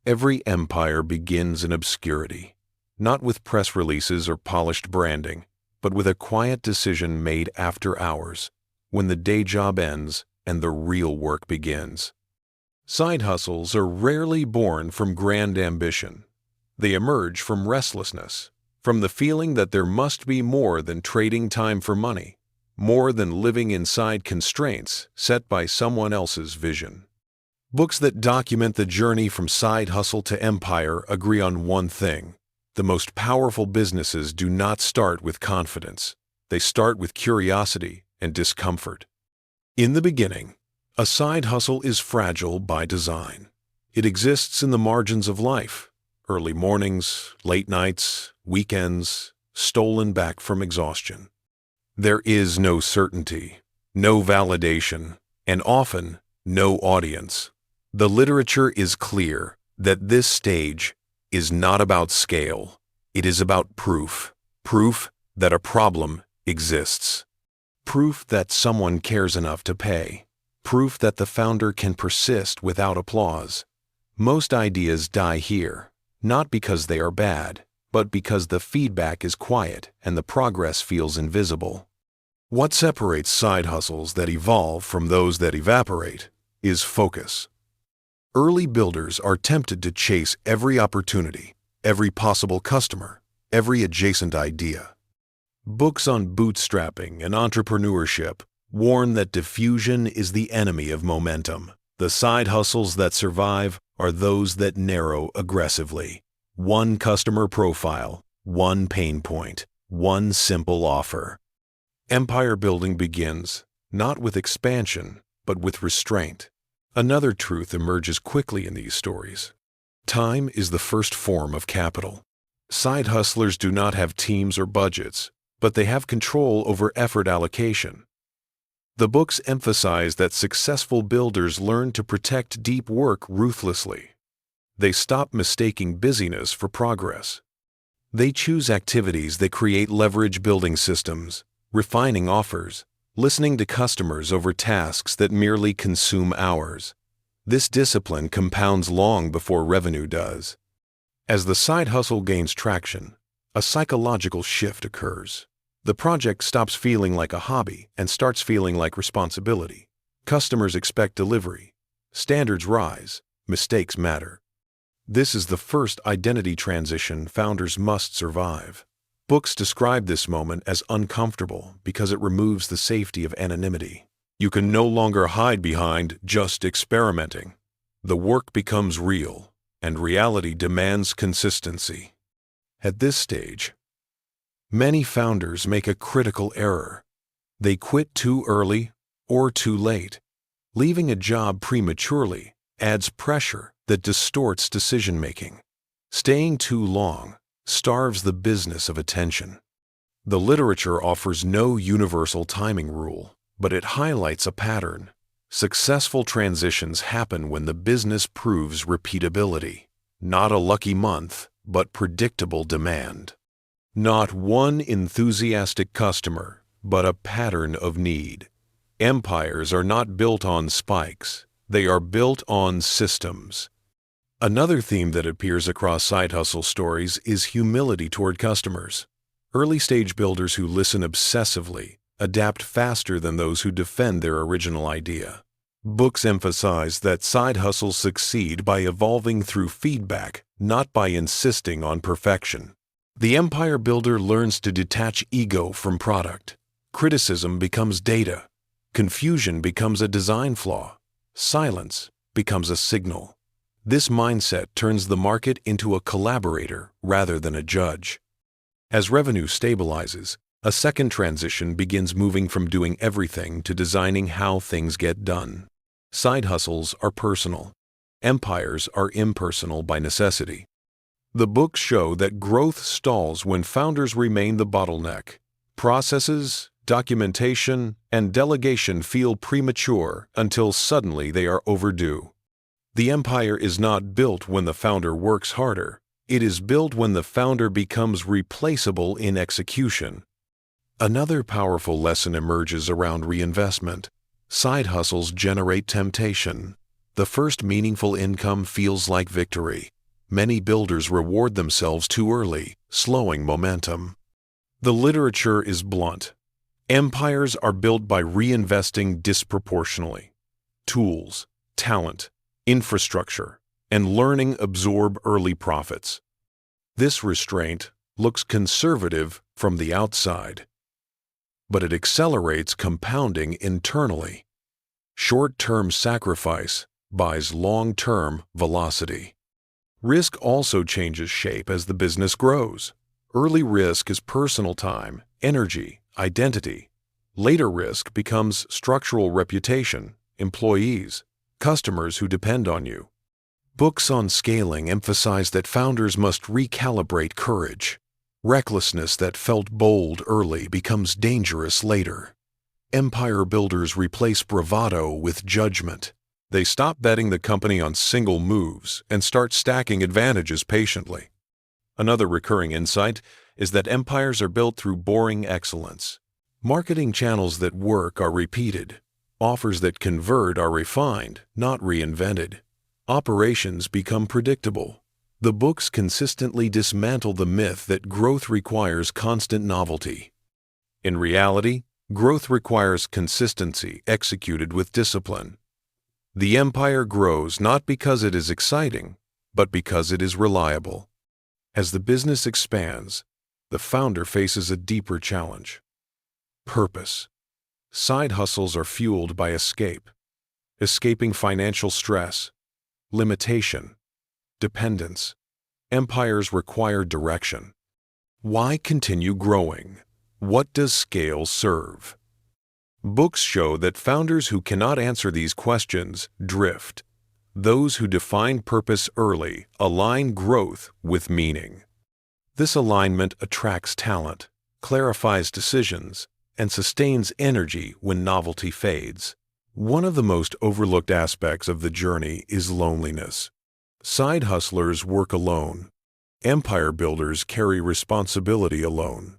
Every empire begins in obscurity, not with press releases or polished branding, but with a quiet decision made after hours, when the day job ends and the real work begins. Side hustles are rarely born from grand ambition. They emerge from restlessness, from the feeling that there must be more than trading time for money, more than living inside constraints set by someone else's vision. Books that document the journey from side hustle to empire agree on one thing: the most powerful businesses do not start with confidence. They start with curiosity and discomfort. In the beginning, a side hustle is fragile by design. It exists in the margins of life: early mornings, late nights, weekends, stolen back from exhaustion. There is no certainty, no validation, and often no audience. The literature is clear that this stage is not about scale. It is about proof. Proof that a problem exists. Proof that someone cares enough to pay. Proof that the founder can persist without applause. Most ideas die here, not because they are bad, but because the feedback is quiet and the progress feels invisible. What separates side hustles that evolve from those that evaporate is focus. Early builders are tempted to chase every opportunity, every possible customer, every adjacent idea. Books on bootstrapping and entrepreneurship warn that diffusion is the enemy of momentum. The side hustles that survive are those that narrow aggressively. One customer profile, one pain point, one simple offer. Empire building begins not with expansion, but with restraint. Another truth emerges quickly in these stories. Time is the first form of capital. Side hustlers do not have teams or budgets, but they have control over effort allocation. The books emphasize that successful builders learn to protect deep work ruthlessly. They stop mistaking busyness for progress. They choose activities that create leverage, building systems, refining offers, listening to customers over tasks that merely consume hours. This discipline compounds long before revenue does. As the side hustle gains traction, a psychological shift occurs. The project stops feeling like a hobby and starts feeling like responsibility. Customers expect delivery. Standards rise. Mistakes matter. This is the first identity transition founders must survive. Books describe this moment as uncomfortable because it removes the safety of anonymity. You can no longer hide behind just experimenting. The work becomes real, and reality demands consistency. At this stage, many founders make a critical error. They quit too early or too late. Leaving a job prematurely adds pressure that distorts decision-making. Staying too long starves the business of attention. The literature offers no universal timing rule, but it highlights a pattern. Successful transitions happen when the business proves repeatability. Not a lucky month, but predictable demand. Not one enthusiastic customer, but a pattern of need. Empires are not built on spikes. They are built on systems. Another theme that appears across side hustle stories is humility toward customers. Early-stage builders who listen obsessively adapt faster than those who defend their original idea. Books emphasize that side hustles succeed by evolving through feedback, not by insisting on perfection. The empire builder learns to detach ego from product. Criticism becomes data. Confusion becomes a design flaw. Silence becomes a signal. This mindset turns the market into a collaborator rather than a judge. As revenue stabilizes, a second transition begins, moving from doing everything to designing how things get done. Side hustles are personal. Empires are impersonal by necessity. The books show that growth stalls when founders remain the bottleneck. Processes, documentation, and delegation feel premature until suddenly they are overdue. The empire is not built when the founder works harder. It is built when the founder becomes replaceable in execution. Another powerful lesson emerges around reinvestment. Side hustles generate temptation. The first meaningful income feels like victory. Many builders reward themselves too early, slowing momentum. The literature is blunt. Empires are built by reinvesting disproportionately. Tools, talent, infrastructure, and learning absorb early profits. This restraint looks conservative from the outside, but it accelerates compounding internally. Short-term sacrifice buys long-term velocity. Risk also changes shape as the business grows. Early risk is personal time, energy, identity. Later risk becomes structural reputation, employees, customers who depend on you. Books on scaling emphasize that founders must recalibrate courage. Recklessness that felt bold early becomes dangerous later. Empire builders replace bravado with judgment. They stop betting the company on single moves and start stacking advantages patiently. Another recurring insight is that empires are built through boring excellence. Marketing channels that work are repeated. Offers that convert are refined, not reinvented. Operations become predictable. The books consistently dismantle the myth that growth requires constant novelty. In reality, growth requires consistency executed with discipline. The empire grows not because it is exciting, but because it is reliable. As the business expands, the founder faces a deeper challenge. Purpose. Side hustles are fueled by escape, escaping financial stress, limitation, dependence. Empires require direction. Why continue growing? What does scale serve? Books show that founders who cannot answer these questions drift. Those who define purpose early align growth with meaning. This alignment attracts talent, clarifies decisions, and sustains energy when novelty fades. One of the most overlooked aspects of the journey is loneliness. Side hustlers work alone. Empire builders carry responsibility alone.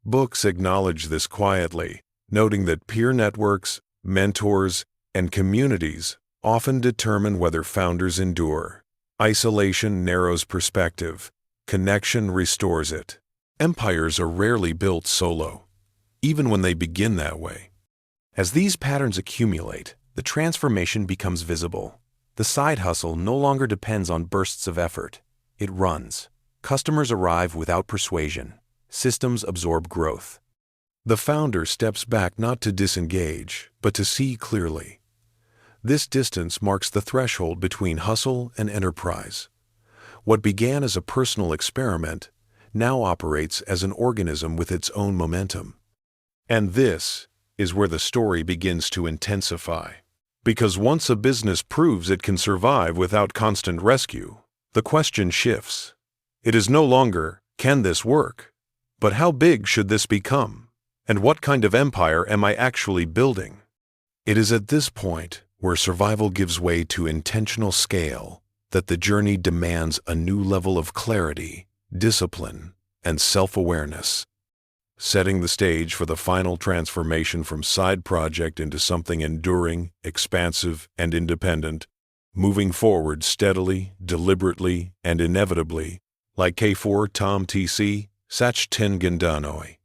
Books acknowledge this quietly, noting that peer networks, mentors, and communities often determine whether founders endure. Isolation narrows perspective. Connection restores it. Empires are rarely built solo, even when they begin that way. As these patterns accumulate, the transformation becomes visible. The side hustle no longer depends on bursts of effort. It runs. Customers arrive without persuasion. Systems absorb growth. The founder steps back not to disengage, but to see clearly. This distance marks the threshold between hustle and enterprise. What began as a personal experiment now operates as an organism with its own momentum. And this is where the story begins to intensify. Because once a business proves it can survive without constant rescue, the question shifts. It is no longer, can this work? But how big should this become? And what kind of empire am I actually building? It is at this point, where survival gives way to intentional scale, that the journey demands a new level of clarity, discipline, and self-awareness. Setting the stage for the final transformation from side project into something enduring, expansive, and independent, moving forward steadily, deliberately, and inevitably, like K4 Tom TC, Sach Ten Gandanoi.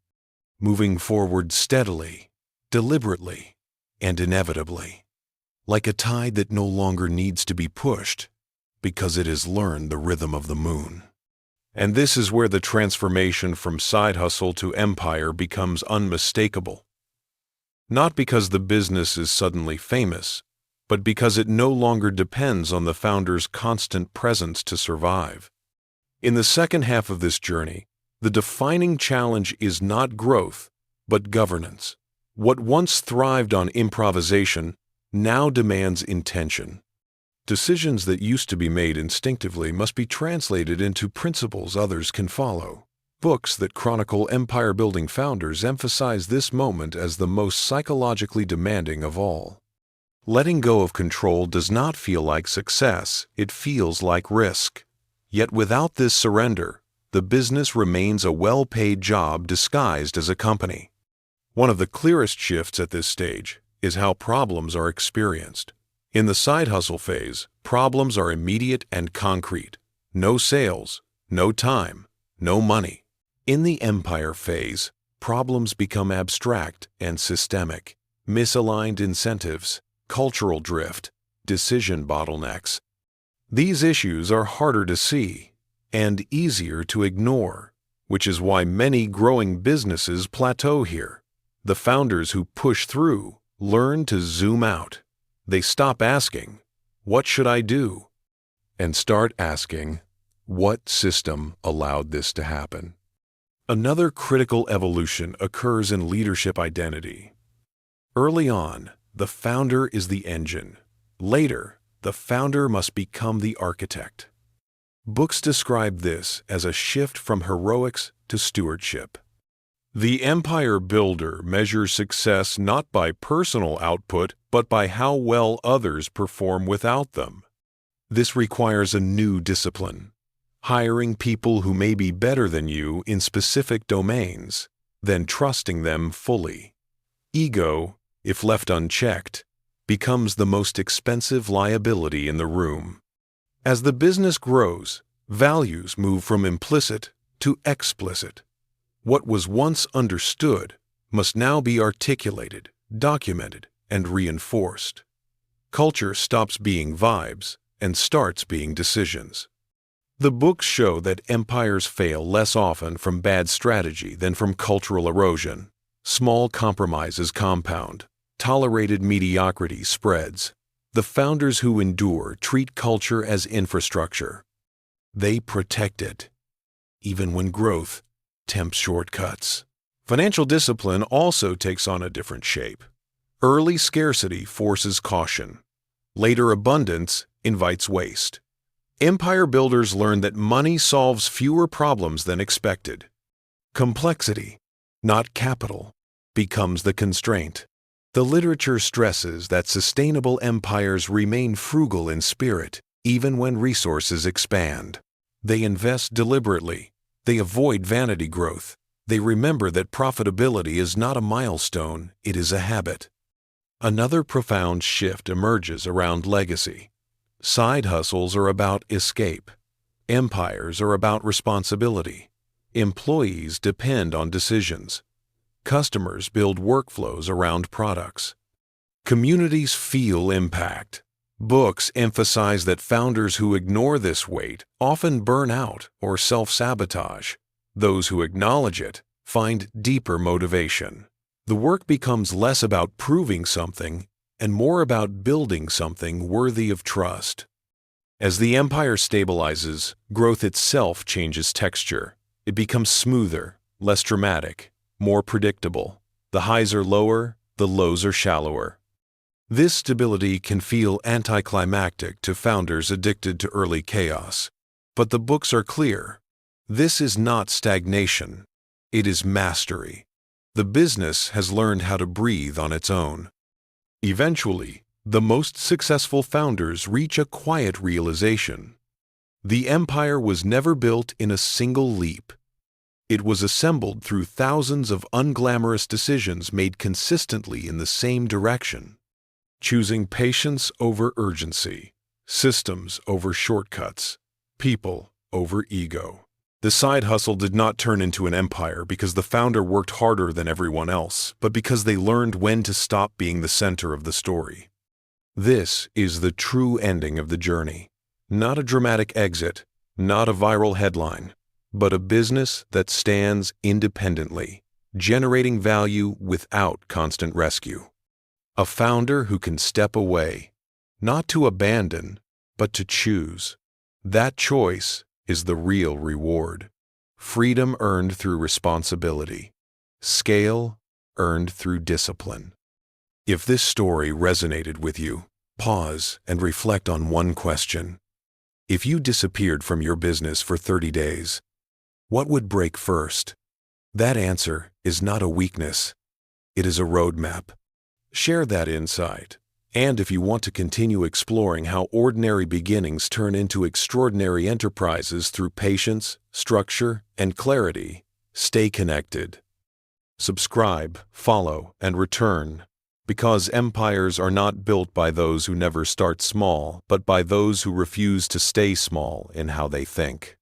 Moving forward steadily, deliberately, and inevitably, like a tide that no longer needs to be pushed because it has learned the rhythm of the moon. And this is where the transformation from side hustle to empire becomes unmistakable. Not because the business is suddenly famous, but because it no longer depends on the founder's constant presence to survive. In the second half of this journey, the defining challenge is not growth, but governance. What once thrived on improvisation now demands intention. Decisions that used to be made instinctively must be translated into principles others can follow. Books that chronicle empire-building founders emphasize this moment as the most psychologically demanding of all. Letting go of control does not feel like success, it feels like risk. Yet without this surrender, the business remains a well-paid job disguised as a company. One of the clearest shifts at this stage is how problems are experienced. In the side hustle phase, problems are immediate and concrete. No sales, no time, no money. In the empire phase, problems become abstract and systemic. Misaligned incentives, cultural drift, decision bottlenecks. These issues are harder to see and easier to ignore, which is why many growing businesses plateau here. The founders who push through learn to zoom out. They stop asking, "What should I do?" and start asking, "What system allowed this to happen?" Another critical evolution occurs in leadership identity. Early on, the founder is the engine. Later, the founder must become the architect. Books describe this as a shift from heroics to stewardship. The empire builder measures success not by personal output, but by how well others perform without them. This requires a new discipline, hiring people who may be better than you in specific domains, then trusting them fully. Ego, if left unchecked, becomes the most expensive liability in the room. As the business grows, values move from implicit to explicit. What was once understood must now be articulated, documented, and reinforced. Culture stops being vibes and starts being decisions. The books show that empires fail less often from bad strategy than from cultural erosion. Small compromises compound. Tolerated mediocrity spreads. The founders who endure treat culture as infrastructure. They protect it, even when growth tempts shortcuts. Financial discipline also takes on a different shape. Early scarcity forces caution. Later abundance invites waste. Empire builders learn that money solves fewer problems than expected. Complexity, not capital, becomes the constraint. The literature stresses that sustainable empires remain frugal in spirit, even when resources expand. They invest deliberately. They avoid vanity growth. They remember that profitability is not a milestone, it is a habit. Another profound shift emerges around legacy. Side hustles are about escape. Empires are about responsibility. Employees depend on decisions. Customers build workflows around products. Communities feel impact. Books emphasize that founders who ignore this weight often burn out or self-sabotage. Those who acknowledge it find deeper motivation. The work becomes less about proving something and more about building something worthy of trust. As the empire stabilizes, growth itself changes texture. It becomes smoother, less dramatic, more predictable. The highs are lower, the lows are shallower. This stability can feel anticlimactic to founders addicted to early chaos. But the books are clear. This is not stagnation. It is mastery. The business has learned how to breathe on its own. Eventually, the most successful founders reach a quiet realization. The empire was never built in a single leap. It was assembled through thousands of unglamorous decisions made consistently in the same direction. Choosing patience over urgency, systems over shortcuts, people over ego. The side hustle did not turn into an empire because the founder worked harder than everyone else, but because they learned when to stop being the center of the story. This is the true ending of the journey. Not a dramatic exit, not a viral headline, but a business that stands independently, generating value without constant rescue. A founder who can step away, not to abandon, but to choose. That choice is the real reward. Freedom earned through responsibility. Scale earned through discipline. If this story resonated with you, pause and reflect on one question. If you disappeared from your business for 30 days, what would break first? That answer is not a weakness. It is a roadmap. Share that insight. And if you want to continue exploring how ordinary beginnings turn into extraordinary enterprises through patience, structure, and clarity, stay connected. Subscribe, follow, and return, Because empires are not built by those who never start small, but by those who refuse to stay small in how they think.